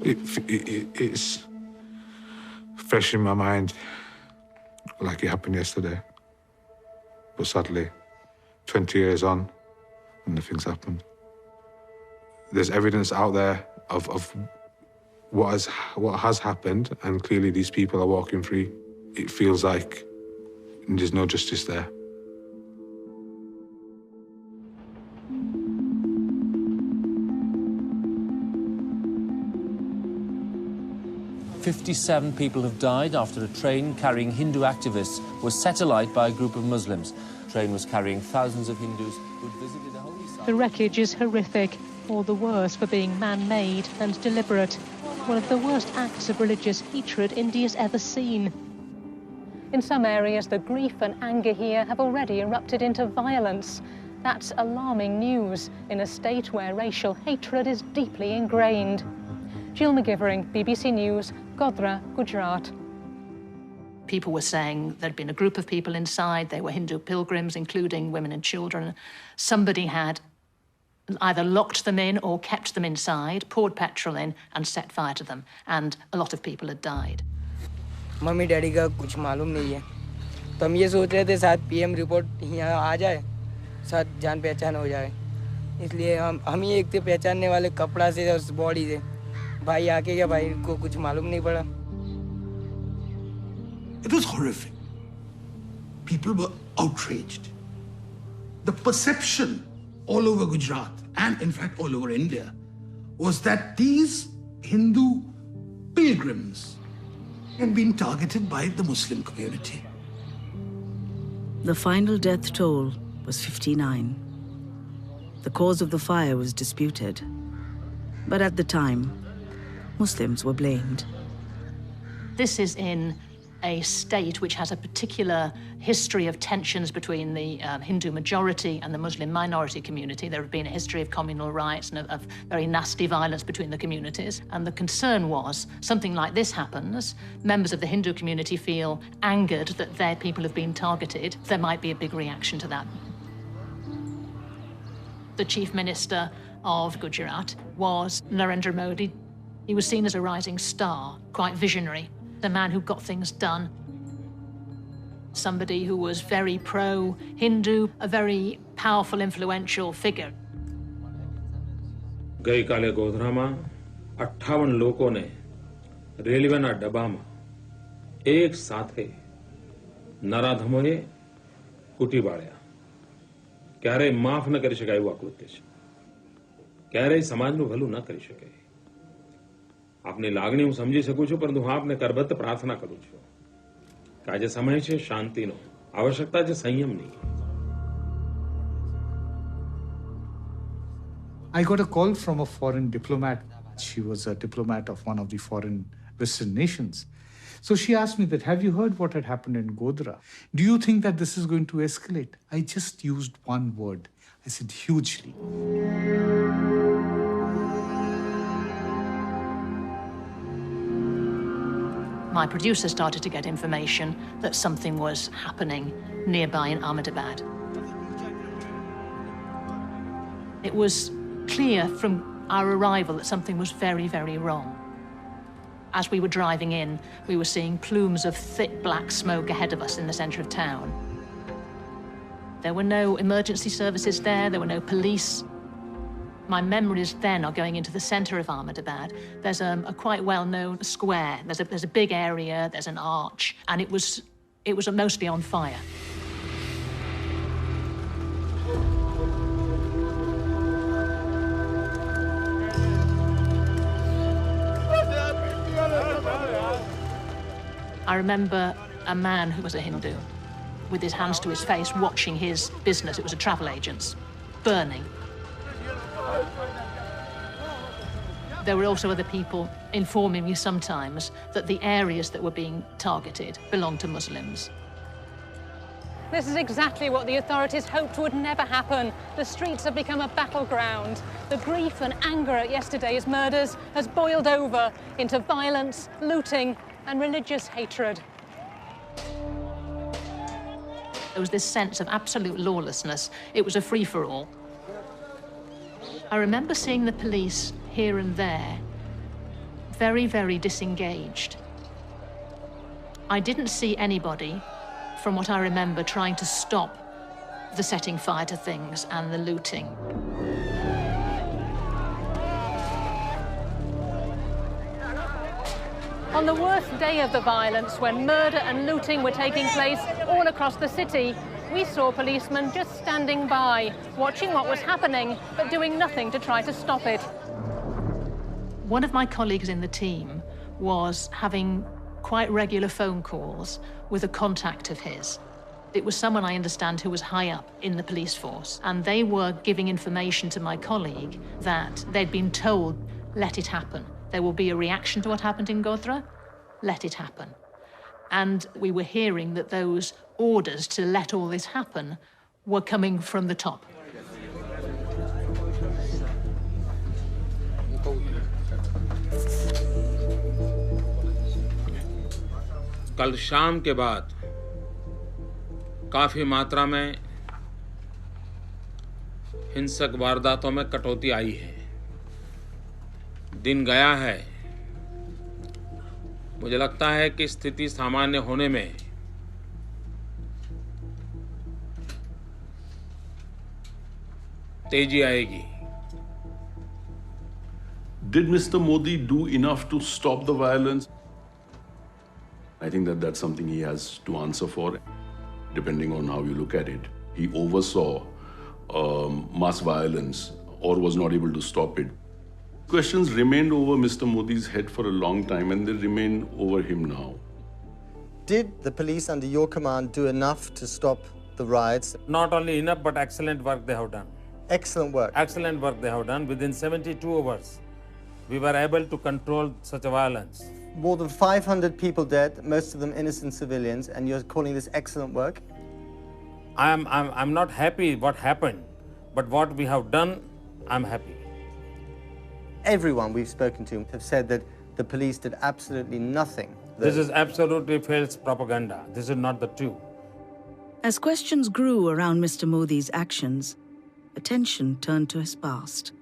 It's fresh in my mind, like it happened yesterday. But sadly, 20 years on, and nothing's happened. There's evidence out there of what has happened, and clearly these people are walking free. It feels like there's no justice there. "57 people have died after a train carrying Hindu activists was set alight by a group of Muslims. The train was carrying thousands of Hindus who'd visited a holy site." The wreckage is horrific, all the worse for being man-made and deliberate. One of the worst acts of religious hatred India's ever seen. In some areas, the grief and anger here have already erupted into violence. That's alarming news in a state where racial hatred is deeply ingrained. Jill McGivering, BBC News, Godhra, Gujarat. People were saying there'd been a group of people inside. They were Hindu pilgrims, including women and children. Somebody had either locked them in or kept them inside, poured petrol in and set fire to them, and a lot of people had died. Mummy daddy का कुछ मालूम नहीं है, तो हम ये सोच रहे थे शायद पीएम रिपोर्ट यहाँ आ जाए, शायद जान पहचान हो जाए, इसलिए हम ही एक थे पहचानने वाले कपड़ा से और बॉडी से, भाई आके क्या भाई को कुछ मालूम नहीं पड़ा. It was horrific. People were outraged. The perception all over Gujarat and in fact all over India was that these Hindu pilgrims had been targeted by the Muslim community. The final death toll was 59. The cause of the fire was disputed, but at the time, Muslims were blamed. This is in a state which has a particular history of tensions between the Hindu majority and the Muslim minority community. There have been a history of communal riots and of very nasty violence between the communities. And the concern was, something like this happens, members of the Hindu community feel angered that their people have been targeted. There might be a big reaction to that. The Chief Minister of Gujarat was Narendra Modi. He was seen as a rising star, quite visionary. The man who got things done. Somebody who was very pro-Hindu, a very powerful, influential figure. गई काले गोधरा में 58 लोगों ने railway ना डब्बा में एक साथे नराधमोए कूटी बाळ्या. क्यारे माफ न करी शकाय એવું કૃત્ય છે. ક્યારેય સમાજનું ભલું ન કરી શકે. આપની લાગણી હું સમજી શકું છું, પરંતુ હું આપને કરબદ્ધ પ્રાર્થના કરું છું કે આજે સમય છે શાંતિનો, આવશ્યકતા છે સંયમની. I got a call from a foreign diplomat. She was a diplomat of one of the foreign Western nations. So she asked me that, have you heard what had happened in Godhra? Do you think that this is going to escalate? I just used one word. I said, hugely. My producer started to get information that something was happening nearby in Ahmedabad. It was clear from our arrival that something was very, very wrong. As we were driving in, we were seeing plumes of thick black smoke ahead of us in the centre of town. There were no emergency services there were no police. My memories then are going into the centre of Ahmedabad. There's a quite well-known square. There's a big area, there's an arch, and it was mostly on fire. I remember a man who was a Hindu with his hands to his face watching his business, it was a travel agent's, burning. There were also other people informing me sometimes that the areas that were being targeted belonged to Muslims. This is exactly what the authorities hoped would never happen. The streets have become a battleground. The grief and anger at yesterday's murders has boiled over into violence, looting, and religious hatred. There was this sense of absolute lawlessness. It was a free-for-all. I remember seeing the police here and there very, very disengaged. I didn't see anybody, from what I remember, trying to stop the setting fire to things and the looting. On the worst day of the violence, when murder and looting were taking place all across the city, we saw policemen just standing by, watching what was happening, but doing nothing to try to stop it. One of my colleagues in the team was having quite regular phone calls with a contact of his. It was someone, I understand, who was high up in the police force, and they were giving information to my colleague that they'd been told, let it happen. There will be a reaction to what happened in Godhra, let it happen. And we were hearing that those orders to let all this happen were coming from the top. कल शाम के बाद काफी मात्रा में हिंसक वारदातों में कटौती आई है। दिन गया है। मुझे लगता है कि स्थिति सामान्य होने में तेजी आएगी। Did Mr. Modi do enough to stop the violence? I think that that's something he has to answer for, depending on how you look at it. He oversaw mass violence or was not able to stop it. Questions remained over Mr. Modi's head for a long time, and they remain over him now. Did the police under your command do enough to stop the riots? Not only enough, but excellent work they have done. Excellent work. Excellent work they have done. Within 72 hours, we were able to control such a violence. More than 500 people dead, most of them innocent civilians, and you're calling this excellent work? I'm not happy what happened, but what we have done, I'm happy. Everyone we've spoken to have said that the police did absolutely nothing. This is absolutely false propaganda. This is not the truth. As questions grew around Mr. Modi's actions, attention turned to his past.